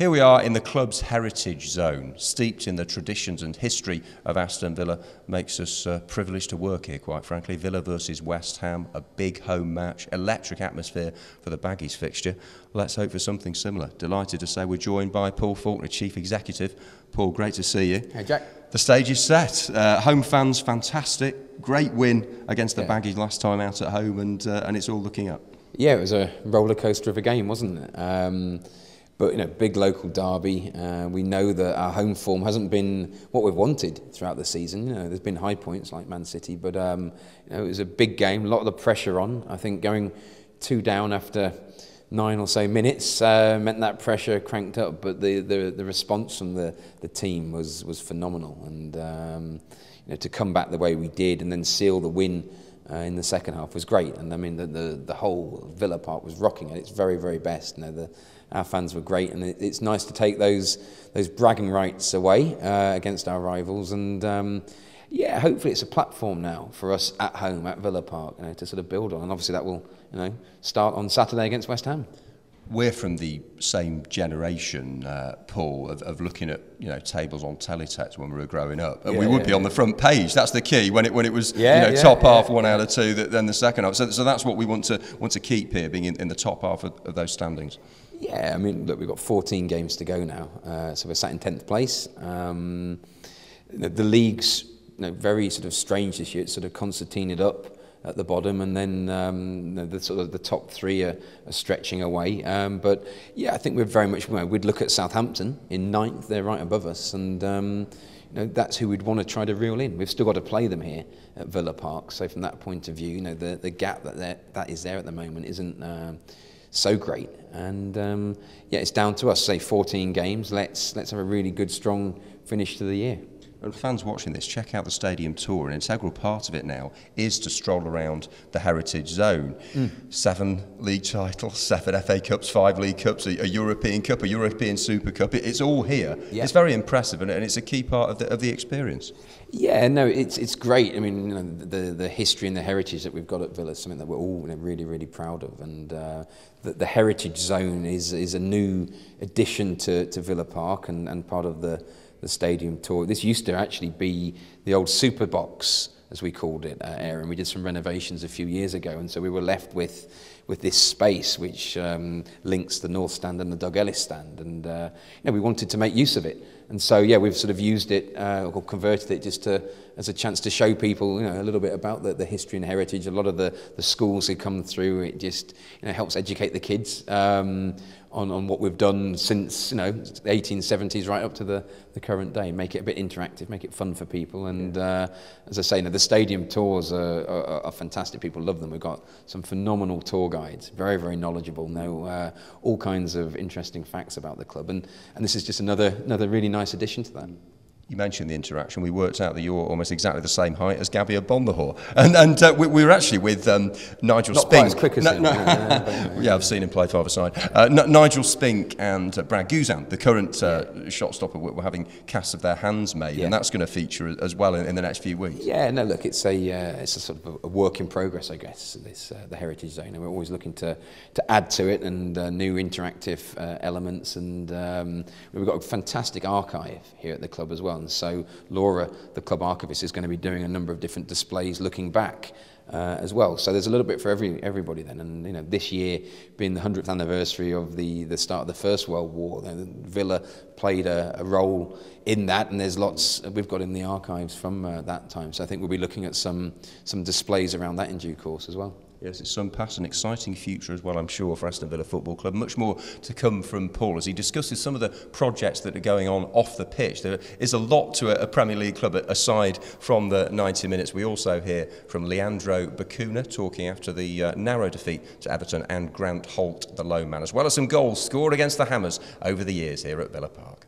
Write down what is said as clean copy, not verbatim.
Here we are in the club's heritage zone, steeped in the traditions and history of Aston Villa. Makes us privileged to work here, quite frankly. Villa versus West Ham, a big home match, electric atmosphere for the Baggies fixture. Let's hope for something similar. Delighted to say we're joined by Paul Faulkner, Chief Executive. Paul, great to see you. Hey, Jack. The stage is set. Home fans, fantastic. Great win against the Baggies last time out at home, and it's all looking up. Yeah, it was a roller coaster of a game, wasn't it? But you know, big local derby. We know that our home form hasn't been what we've wanted throughout the season. You know, there's been high points like Man City, but you know, it was a big game. A lot of the pressure on. I think going 2 down after 9 or so minutes meant that pressure cranked up. But the response from the team was phenomenal, and you know, to come back the way we did and then seal the win in the second half was great. And I mean, the whole Villa Park was rocking at its very, very best. You know, our fans were great, and it's nice to take those bragging rights away against our rivals. And yeah, hopefully it's a platform now for us at home at Villa Park, you know, to sort of build on. And obviously that will, you know, start on Saturday against West Ham. We're from the same generation, Paul, of looking at, you know, tables on teletext when we were growing up, and we would be on the front page. That's the key when it was top half 1 out of 2, then the second half. So that's what we want to keep here, being in the top half of those standings. Yeah, I mean, look, we've got 14 games to go now, so we're sat in 10th place. The league's, you know, very sort of strange this year. It's sort of concertinaed up at the bottom, and then the top 3 are stretching away. But yeah, I think we're very much, you know, we'd look at Southampton in 9th. They're right above us, and you know, that's who we'd want to try to reel in. We've still got to play them here at Villa Park. So from that point of view, you know, the gap that is there at the moment isn't so great. And yeah, it's down to us. Say 14 games. Let's have a really good, strong finish to the year. And fans watching this, check out the stadium tour. An integral part of it now is to stroll around the heritage zone. 7 league titles, 7 FA Cups, 5 League Cups, a European Cup, a European Super Cup. It's all here. Yeah. It's very impressive, and it's a key part of the experience. Yeah, no, it's great. I mean, you know, the history and the heritage that we've got at Villa is something that we're all, you know, really, really proud of. And the heritage zone is a new addition to Villa Park, and part of the stadium tour. This used to actually be the old super box, as we called it, area, and we did some renovations a few years ago, and so we were left with this space which links the North Stand and the Doug Ellis Stand, and you know, we wanted to make use of it, and so yeah, we've sort of used it or converted it just as a chance to show people, you know, a little bit about the history and heritage. A lot of the schools who come through, it just, you know, helps educate the kids on what we've done since, you know, the 1870s right up to the current day. Make it a bit interactive, make it fun for people. And as I say, you know, the stadium tours are fantastic. People love them. We've got some phenomenal tour guides, very, very knowledgeable, know all kinds of interesting facts about the club. And this is just another really nice addition to that. You mentioned the interaction. We worked out that you're almost exactly the same height as Gabby Bonlahor. And we were actually with Nigel Spink. Not quite as quick as him. Yeah, I've seen him play five aside. Nigel Spink and Brad Guzan, the current shot stopper, were having casts of their hands made, and that's going to feature as well in the next few weeks. Yeah, no, look, it's a sort of a work in progress, I guess, this the Heritage Zone, and we're always looking to add to it, and new interactive elements, and we've got a fantastic archive here at the club as well. And so Laura, the club archivist, is going to be doing a number of different displays looking back as well. So there's a little bit for everybody then. And you know, this year being the 100th anniversary of the start of the First World War, Villa played a role in that, and there's lots we've got in the archives from that time. So I think we'll be looking at some displays around that in due course as well. Yes, it's some past and exciting future as well, I'm sure, for Aston Villa Football Club. Much more to come from Paul as he discusses some of the projects that are going on off the pitch. There is a lot to a Premier League club aside from the 90 minutes. We also hear from Leandro Bacuna talking after the narrow defeat to Everton, and Grant Holt, the loan man, as well as some goals scored against the Hammers over the years here at Villa Park.